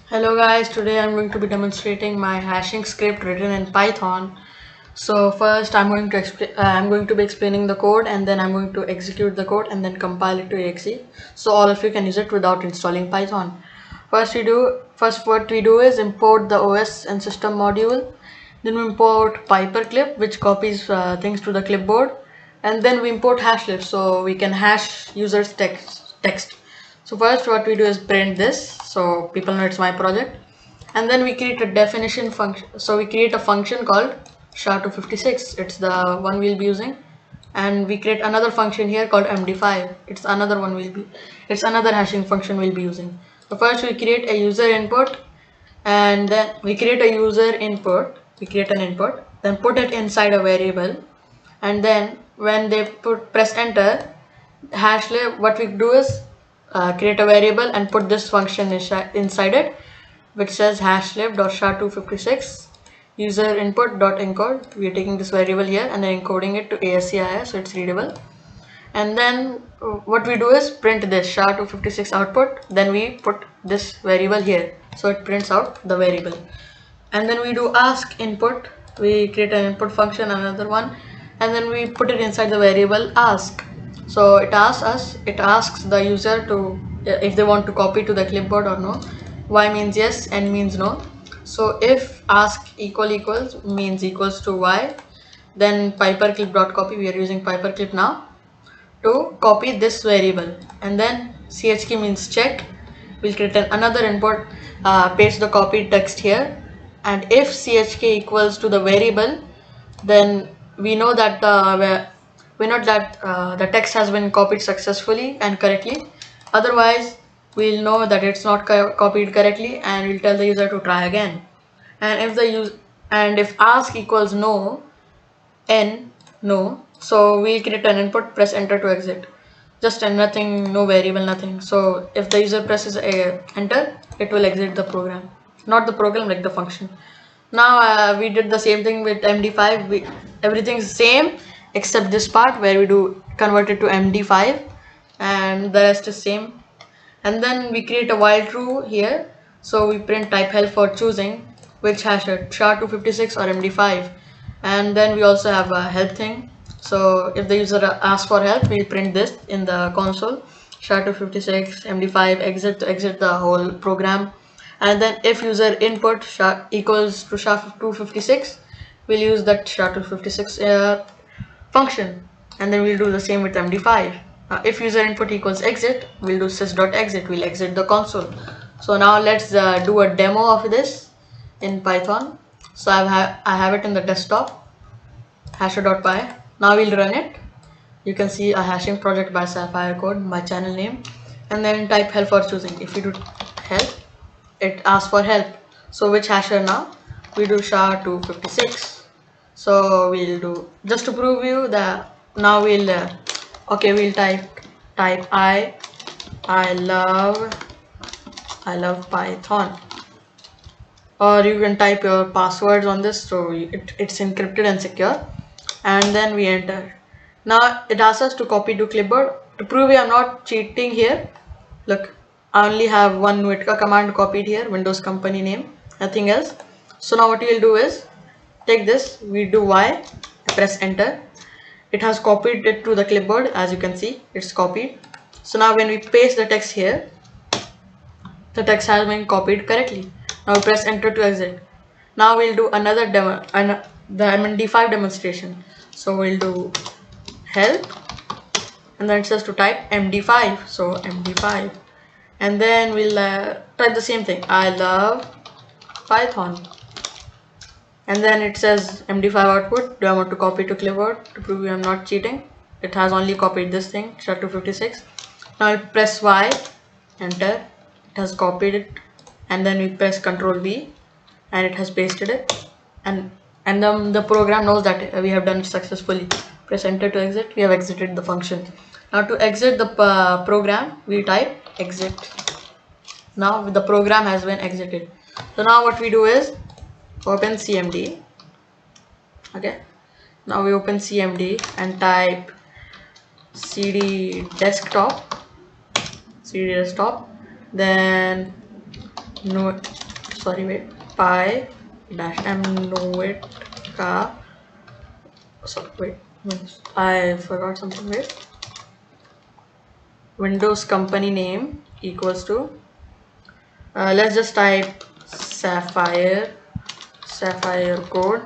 Hello guys, today I'm going to be demonstrating my hashing script written in Python. So first I'm going to be explaining the code, and then I'm going to execute the code and then compile it to exe. So all of you can use it without installing Python. First what we do is import the OS and system module. Then we import Paperclip, which copies things to the clipboard, and then we import hashlib so we can hash users text. So first what we do is print this so people know it's my project, and then we create a definition function. So we create a function called SHA-256. It's the one we'll be using, and we create another function here called MD5. It's another hashing function we'll be using. So first we create a user input, and then we create a user input. We create an input, then put it inside a variable, and then when they press enter, hashlib, what we do is create a variable and put this function inside it, which says hashlib.sha256 user input dot encode. We are taking this variable here and then encoding it to ASCII so it's readable. And then what we do is print this SHA256 output, then we put this variable here so it prints out the variable. And then we do ask input. We create an input function, another one, and then we put it inside the variable ask. So it asks the user to if they want to copy to the clipboard or no. Y means yes, N means no. So if ask equals means equals to Y, then paperclip.copy, we are using paperclip now to copy this variable, and then chk means check. We'll create another input, paste the copied text here, and if chk equals to the variable, then we know that the text has been copied successfully and correctly. Otherwise we'll know that it's not copied correctly, and we'll tell the user to try again. And if ask equals no, N no, so we create an input, press enter to exit. Just nothing, no variable, nothing. So if the user presses enter, it will exit the program, not the program, like the function. Now we did the same thing with MD5. Everything's same except this part where we do convert it to MD5, and the rest is same. And then we create a while true here, so we print type help for choosing which hash it, SHA-256 or MD5. And then we also have a help thing, so if the user asks for help, we print this in the console, SHA-256 MD5 exit to exit the whole program. And then if user input SHA equals to SHA-256, we'll use that SHA-256 function, and then we'll do the same with MD5. If user input equals exit, we'll do sys.exit, we'll exit the console. So now let's do a demo of this in Python. So I have it in the desktop, hasher.py. Now we'll run it. You can see a hashing project by Sapphire Code, my channel name, and then type help for choosing. If you do help, it asks for help. So which hasher now? We do SHA-256. So we'll do, just to prove you that now we'll okay, we'll type I love Python, or you can type your passwords on this, so it's encrypted and secure. And then we enter. Now it asks us to copy to clipboard. To prove I'm not cheating here, look, I only have one Witka command copied here, Windows company name, nothing else. So now what we'll do is take this, we do Y, press enter. It has copied it to the clipboard. As you can see, it's copied. So now when we paste the text here, the text has been copied correctly. Now press enter to exit. Now we'll do another demo, the MD5 demonstration. So we'll do help, and then it says to type MD5, so MD5, and then we'll type the same thing, I love Python, and then it says MD5 output. Do I want to copy to clipboard? To prove you I'm not cheating, it has only copied this thing, SHA-256. Now I press Y, enter, it has copied it, and then we press Ctrl V, and it has pasted it, and the program knows that we have done it successfully. Press enter to exit. We have exited the function. Now to exit the program, we type exit. Now the program has been exited. So now what we do is open CMD. Okay, now we open CMD and type cd desktop, then no, sorry, wait, py dash m Nuitka. So wait, I forgot something. Wait, Windows company name equals to let's just type Sapphire code,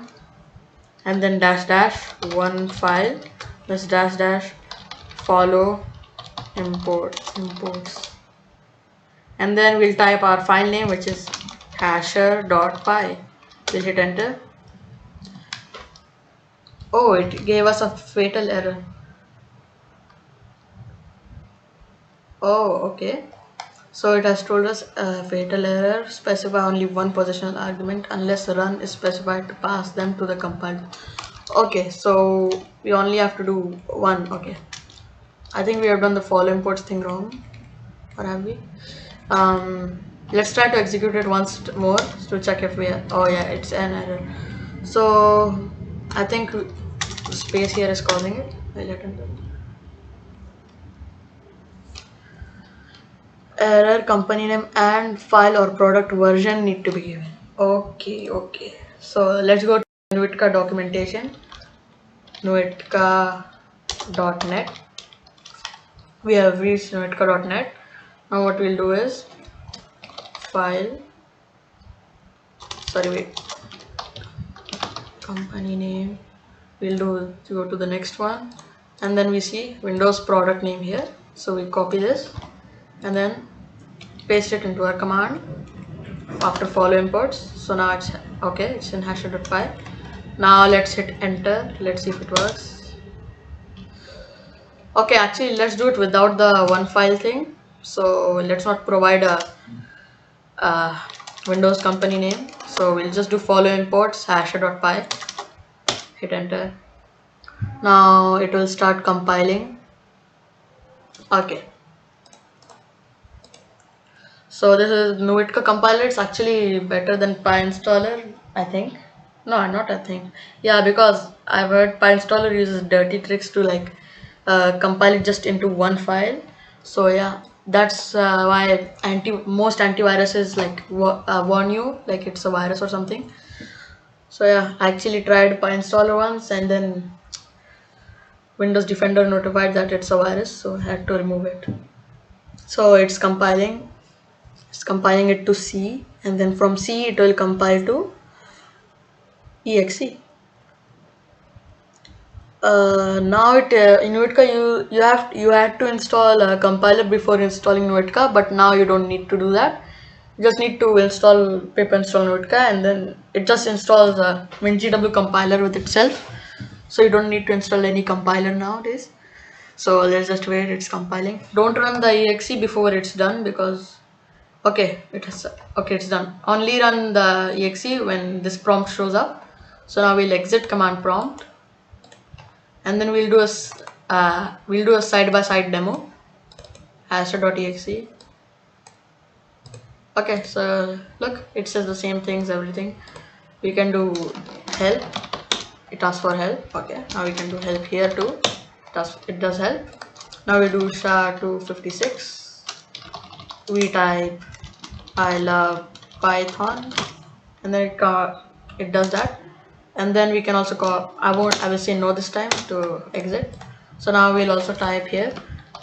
and then dash dash one file. Let's dash dash follow imports, and then we'll type our file name, which is hasher.py. We'll hit enter. Oh, it gave us a fatal error. Oh, okay. So it has told us fatal error, specify only one positional argument unless run is specified to pass them to the compiler. Okay, so we only have to do one. Okay, I think we have done the follow imports thing wrong, or have we? Let's try to execute it once more to check if we are, oh yeah, it's an error. So I think space here is causing it. I'll let it done. Error, company name and file or product version need to be given. Okay, so let's go to Nuitka documentation, nuitka.net. We have reached nuitka.net. Now what we'll do is file, sorry, wait, company name. We'll go to the next one, and then we see Windows product name here. So we copy this and then paste it into our command after follow imports. So now it's okay, it's in hasher.py. Now let's hit enter. Let's see if it works. Okay, actually let's do it without the one file thing. So let's not provide a Windows company name. So we'll just do follow imports hasher.py. Hit enter. Now it will start compiling. Okay. So this is Nuitka compiler. It's actually better than PyInstaller, I think. No, not I think. Yeah, because I've heard PyInstaller uses dirty tricks to like compile it just into one file. So yeah, that's why most antiviruses like warn you like it's a virus or something. So yeah, I actually tried PyInstaller once, and then Windows Defender notified that it's a virus, so I had to remove it. So it's compiling it to C, and then from C it will compile to exe. Now in Nuitka you had to install a compiler before installing Nuitka, but now you don't need to do that. You just need to install pip install Nuitka, and then it just installs a WinGW compiler with itself. So you don't need to install any compiler nowadays. So let's just wait, it's compiling. Don't run the exe before it's done, because okay, it's done. Only run the exe when this prompt shows up. So now we'll exit command prompt, and then we'll do a side-by-side demo, hasher.exe. Okay, so look, it says the same things, everything. We can do help. It asks for help. Okay, now we can do help here too. It does help. Now we do SHA-256. We type I love Python, and then it does that. And then we can also call, I will say no this time to exit. So now we'll also type here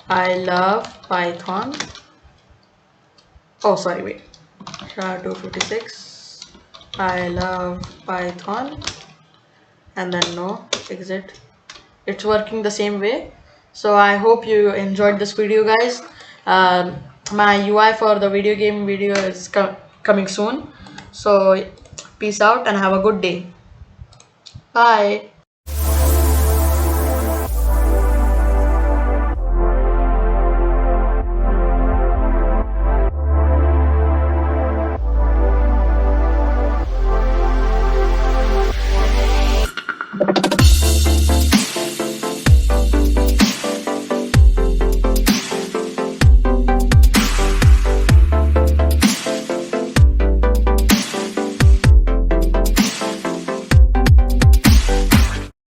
I love Python. Oh sorry, wait, SHA-256 I love Python, and then no, exit. It's working the same way. So I hope you enjoyed this video, guys. My UI for the video game video is coming soon. So peace out and have a good day. Bye.